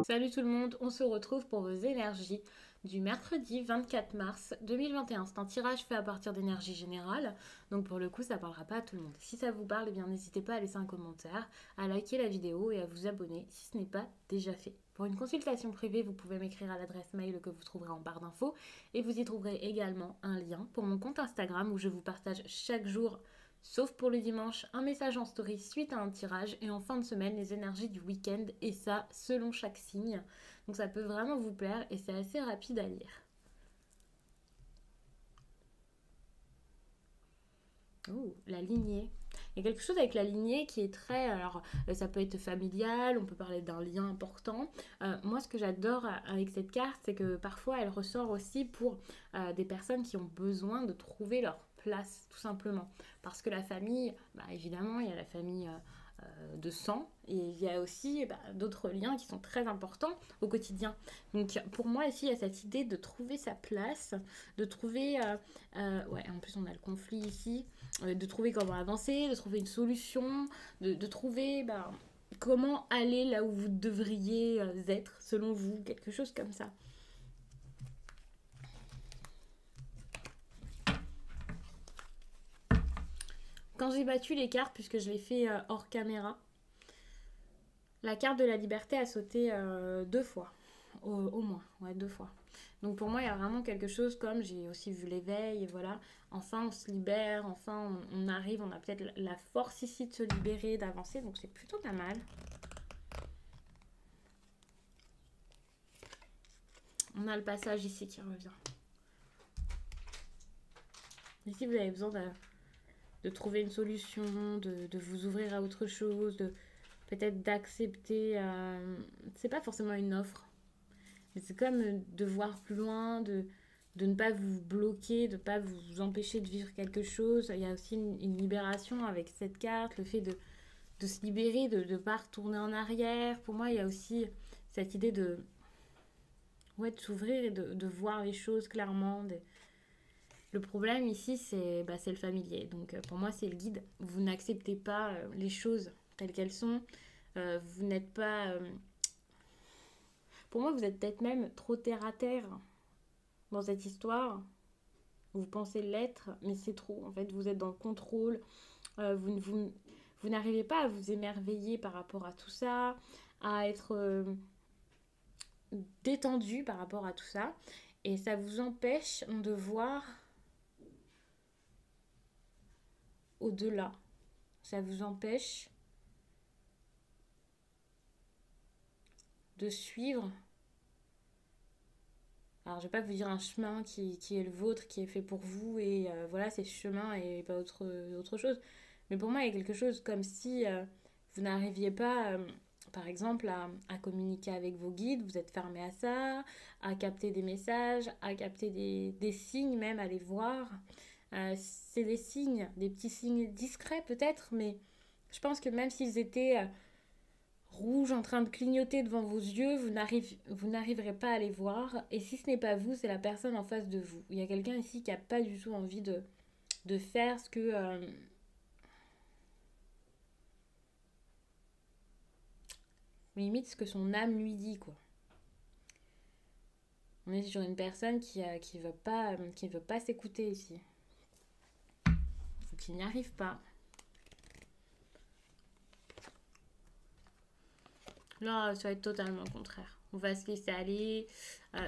Salut tout le monde, on se retrouve pour vos énergies du mercredi 24 mars 2021. C'est un tirage fait à partir d'énergie générale, donc pour le coup ça parlera pas à tout le monde. Si ça vous parle, eh bien n'hésitez pas à laisser un commentaire, à liker la vidéo et à vous abonner si ce n'est pas déjà fait. Pour une consultation privée, vous pouvez m'écrire à l'adresse mail que vous trouverez en barre d'infos et vous y trouverez également un lien pour mon compte Instagram où je vous partage chaque jour, sauf pour le dimanche, un message en story suite à un tirage et en fin de semaine les énergies du week-end et ça selon chaque signe. Donc ça peut vraiment vous plaire et c'est assez rapide à lire. Oh, la lignée. Il y a quelque chose avec la lignée qui est très... Alors, ça peut être familial, on peut parler d'un lien important. Moi, ce que j'adore avec cette carte, c'est que parfois, elle ressort aussi pour des personnes qui ont besoin de trouver leur place, tout simplement. Parce que la famille, bah, évidemment, il y a la famille de sang et il y a aussi d'autres liens qui sont très importants au quotidien. Donc, pour moi, ici, il y a cette idée de trouver sa place, de trouver... ouais, en plus, on a le conflit ici de trouver comment avancer, de trouver une solution, de trouver comment aller là où vous devriez être selon vous, quelque chose comme ça. Quand j'ai battu les cartes, puisque je l'ai fait hors caméra, la carte de la liberté a sauté deux fois, au moins, ouais, deux fois. Donc pour moi, il y a vraiment quelque chose comme, j'ai aussi vu l'éveil, et voilà, enfin on se libère, enfin on arrive, on a peut-être la force ici de se libérer, d'avancer, donc c'est plutôt pas mal. On a le passage ici qui revient. Ici, vous avez besoin de trouver une solution, de vous ouvrir à autre chose, de peut-être d'accepter. C'est pas forcément une offre, mais c'est comme de voir plus loin, de ne pas vous bloquer, de ne pas vous empêcher de vivre quelque chose. Il y a aussi une libération avec cette carte, le fait de se libérer, de ne pas retourner en arrière. Pour moi, il y a aussi cette idée ouais, de s'ouvrir et de voir les choses clairement. Le problème ici, c'est le familier. Donc pour moi, c'est le guide. Vous n'acceptez pas les choses telles qu'elles sont. Vous n'êtes pas... Pour moi, vous êtes peut-être même trop terre à terre dans cette histoire. Vous pensez l'être, mais c'est trop. En fait, vous êtes dans le contrôle. Vous n'arrivez pas à vous émerveiller par rapport à tout ça, à être détendu par rapport à tout ça. Et ça vous empêche de voir au-delà. Ça vous empêche de suivre. Alors, je vais pas vous dire un chemin qui est le vôtre, qui est fait pour vous, et voilà, c'est ce chemin et pas autre chose. Mais pour moi, il y a quelque chose comme si vous n'arriviez pas, par exemple, à communiquer avec vos guides, vous êtes fermé à ça, à capter des messages, à capter des signes même, à les voir. C'est des signes, des petits signes discrets peut-être, mais je pense que même s'ils étaient rouge en train de clignoter devant vos yeux, vous n'arriverez pas à les voir. Et si ce n'est pas vous, c'est la personne en face de vous. Il y a quelqu'un ici qui n'a pas du tout envie de faire ce que... limite ce que son âme lui dit, quoi. On est sur une personne qui veut pas s'écouter ici. Ou qui n'y arrive pas. Là, ça va être totalement le contraire. On va se laisser aller.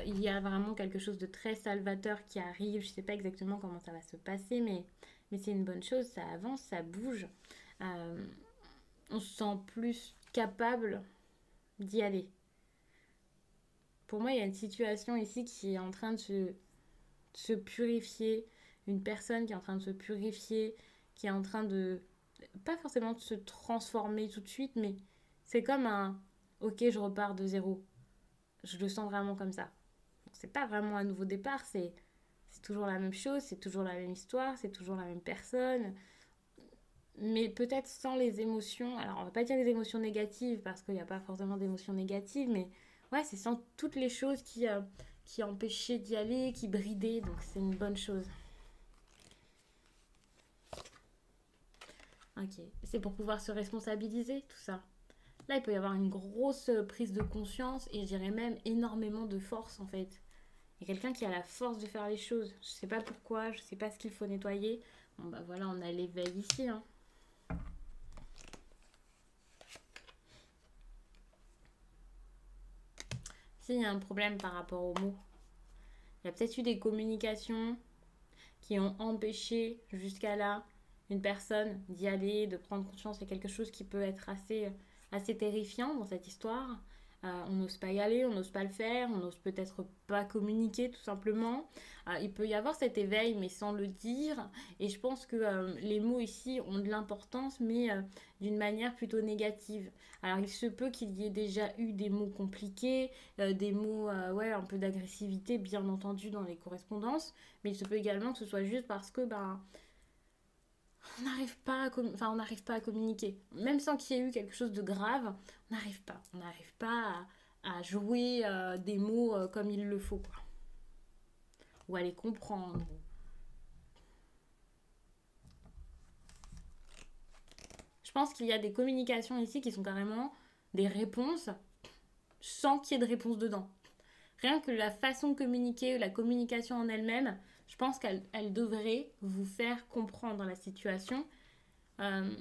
Il y a vraiment quelque chose de très salvateur qui arrive. Je ne sais pas exactement comment ça va se passer, mais c'est une bonne chose. Ça avance, ça bouge. Euh, on se sent plus capable d'y aller. Pour moi, il y a une situation ici qui est en train se purifier. Une personne qui est en train de se purifier, qui est en train de... Pas forcément de se transformer tout de suite, mais c'est comme un... Ok, je repars de zéro. Je le sens vraiment comme ça. C'est pas vraiment un nouveau départ, c'est toujours la même chose, c'est toujours la même histoire, c'est toujours la même personne, mais peut-être sans les émotions. Alors, on va pas dire les émotions négatives parce qu'il n'y a pas forcément d'émotions négatives, mais ouais, c'est sans toutes les choses qui empêchaient d'y aller, qui bridaient, donc c'est une bonne chose. Ok, c'est pour pouvoir se responsabiliser, tout ça. Là, il peut y avoir une grosse prise de conscience et je dirais même énormément de force en fait. Il y a quelqu'un qui a la force de faire les choses. Je sais pas pourquoi, je sais pas ce qu'il faut nettoyer. Bon bah voilà, on a l'éveil ici. Hein. S'il y a un problème par rapport aux mots, il y a peut-être eu des communications qui ont empêché jusqu'à là une personne d'y aller, de prendre conscience. Il y a quelque chose qui peut être assez terrifiant dans cette histoire. On n'ose pas y aller, on n'ose pas le faire, on n'ose peut-être pas communiquer tout simplement. Il peut y avoir cet éveil mais sans le dire. Et je pense que les mots ici ont de l'importance mais d'une manière plutôt négative. Alors il se peut qu'il y ait déjà eu des mots compliqués, des mots ouais, un peu d'agressivité bien entendu dans les correspondances. Mais il se peut également que ce soit juste parce que on n'arrive pas on n'arrive pas à communiquer. Même sans qu'il y ait eu quelque chose de grave, on n'arrive pas. On n'arrive pas à jouer des mots comme il le faut, quoi. Ou à les comprendre. Je pense qu'il y a des communications ici qui sont carrément des réponses sans qu'il y ait de réponse dedans. Rien que la façon de communiquer, la communication en elle-même, je pense qu'elle devrait vous faire comprendre la situation. Euh,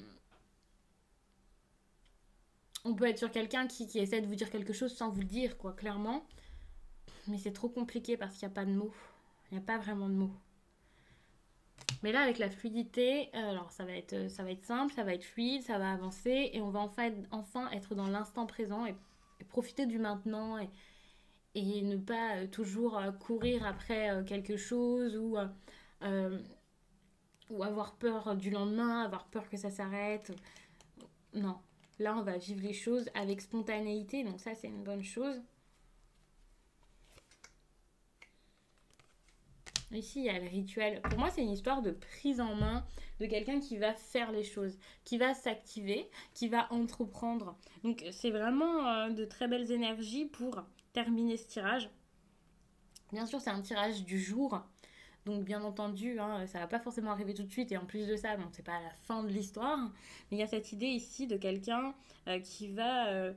on peut être sur quelqu'un qui essaie de vous dire quelque chose sans vous le dire, quoi, clairement. Mais c'est trop compliqué parce qu'il n'y a pas de mots. Il n'y a pas vraiment de mots. Mais là, avec la fluidité, alors ça va être simple, ça va être fluide, ça va avancer et on va enfin être dans l'instant présent et profiter du maintenant et ne pas toujours courir après quelque chose ou avoir peur du lendemain, avoir peur que ça s'arrête. Non, là on va vivre les choses avec spontanéité, donc ça c'est une bonne chose. Ici, il y a le rituel. Pour moi, c'est une histoire de prise en main de quelqu'un qui va faire les choses, qui va s'activer, qui va entreprendre. Donc, c'est vraiment de très belles énergies pour terminer ce tirage. Bien sûr, c'est un tirage du jour. Donc, bien entendu, hein, ça va pas forcément arriver tout de suite. Et en plus de ça, bon, c'est pas la fin de l'histoire. Mais il y a cette idée ici de quelqu'un qui va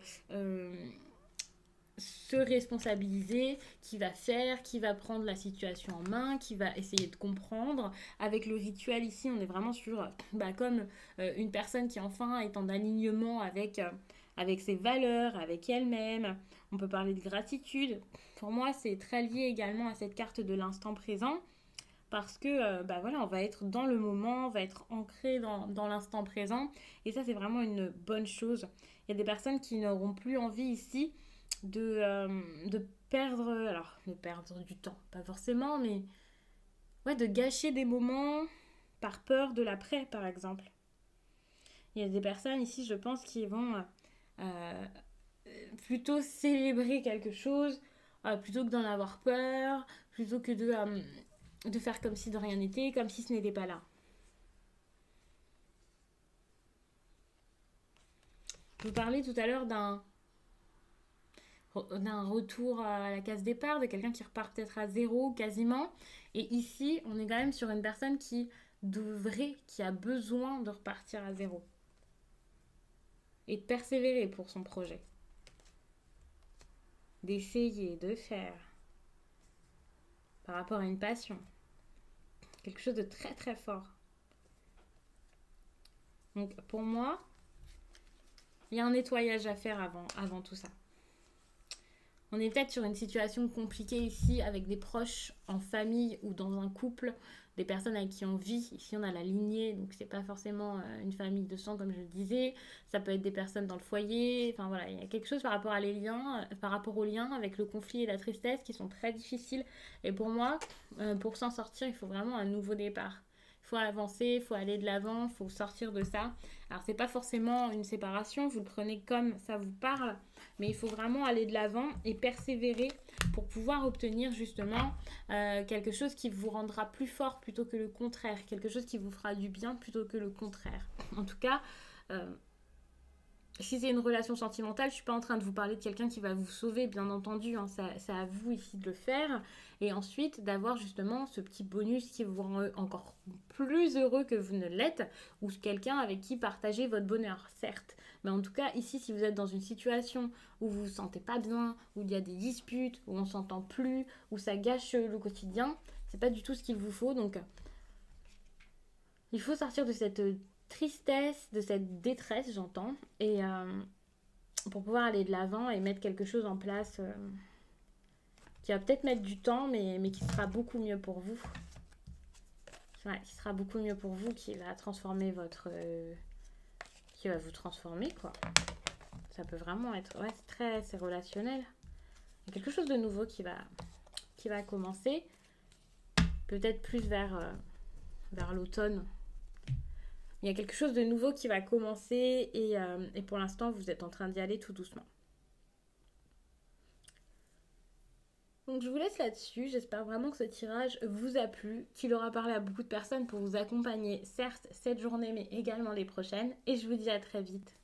se responsabiliser, qui va faire, qui va prendre la situation en main, qui va essayer de comprendre. Avec le rituel ici, on est vraiment sur, comme une personne qui enfin est en alignement avec ses valeurs, avec elle-même. On peut parler de gratitude. Pour moi, c'est très lié également à cette carte de l'instant présent. Parce que voilà, on va être dans le moment, on va être ancré dans l'instant présent. Et ça, c'est vraiment une bonne chose. Il y a des personnes qui n'auront plus envie ici de perdre, alors de perdre du temps, pas forcément, mais ouais, de gâcher des moments par peur de l'après, par exemple. Il y a des personnes ici, je pense, qui vont euh, plutôt célébrer quelque chose plutôt que d'en avoir peur, plutôt que de faire comme si de rien n'était, comme si ce n'était pas là. Je vous parlais tout à l'heure d'un retour à la case départ, de quelqu'un qui repart peut-être à zéro quasiment. Et ici, on est quand même sur une personne qui qui a besoin de repartir à zéro. Et de persévérer pour son projet. D'essayer, de faire. Par rapport à une passion. Quelque chose de très très fort. Donc pour moi, il y a un nettoyage à faire avant tout ça. On est peut-être sur une situation compliquée ici avec des proches en famille ou dans un couple, des personnes avec qui on vit. Ici, on a la lignée, donc c'est pas forcément une famille de sang comme je le disais. Ça peut être des personnes dans le foyer. Enfin voilà, il y a quelque chose par rapport à les liens, par rapport aux liens avec le conflit et la tristesse qui sont très difficiles. Et pour moi, pour s'en sortir, il faut vraiment un nouveau départ. Il faut avancer, il faut aller de l'avant, il faut sortir de ça. Alors c'est pas forcément une séparation, vous le prenez comme ça vous parle, mais il faut vraiment aller de l'avant et persévérer pour pouvoir obtenir justement quelque chose qui vous rendra plus fort plutôt que le contraire, quelque chose qui vous fera du bien plutôt que le contraire. En tout cas, Si c'est une relation sentimentale, je suis pas en train de vous parler de quelqu'un qui va vous sauver, bien entendu, hein, c'est à vous ici de le faire. Et ensuite, d'avoir justement ce petit bonus qui vous rend encore plus heureux que vous ne l'êtes, ou quelqu'un avec qui partager votre bonheur, certes. Mais en tout cas, ici, si vous êtes dans une situation où vous vous sentez pas bien, où il y a des disputes, où on s'entend plus, où ça gâche le quotidien, c'est pas du tout ce qu'il vous faut. Donc, il faut sortir de cette tristesse, de cette détresse, j'entends, et pour pouvoir aller de l'avant et mettre quelque chose en place qui va peut-être mettre du temps, mais qui sera beaucoup mieux pour vous. Ouais, qui sera beaucoup mieux pour vous, qui va transformer votre... qui va vous transformer, quoi. Ça peut vraiment être... Ouais, c'est relationnel. Il y a quelque chose de nouveau qui va commencer. Peut-être plus vers l'automne. Il y a quelque chose de nouveau qui va commencer et pour l'instant, vous êtes en train d'y aller tout doucement. Donc je vous laisse là-dessus. J'espère vraiment que ce tirage vous a plu, qu'il aura parlé à beaucoup de personnes pour vous accompagner, certes, cette journée, mais également les prochaines. Et je vous dis à très vite.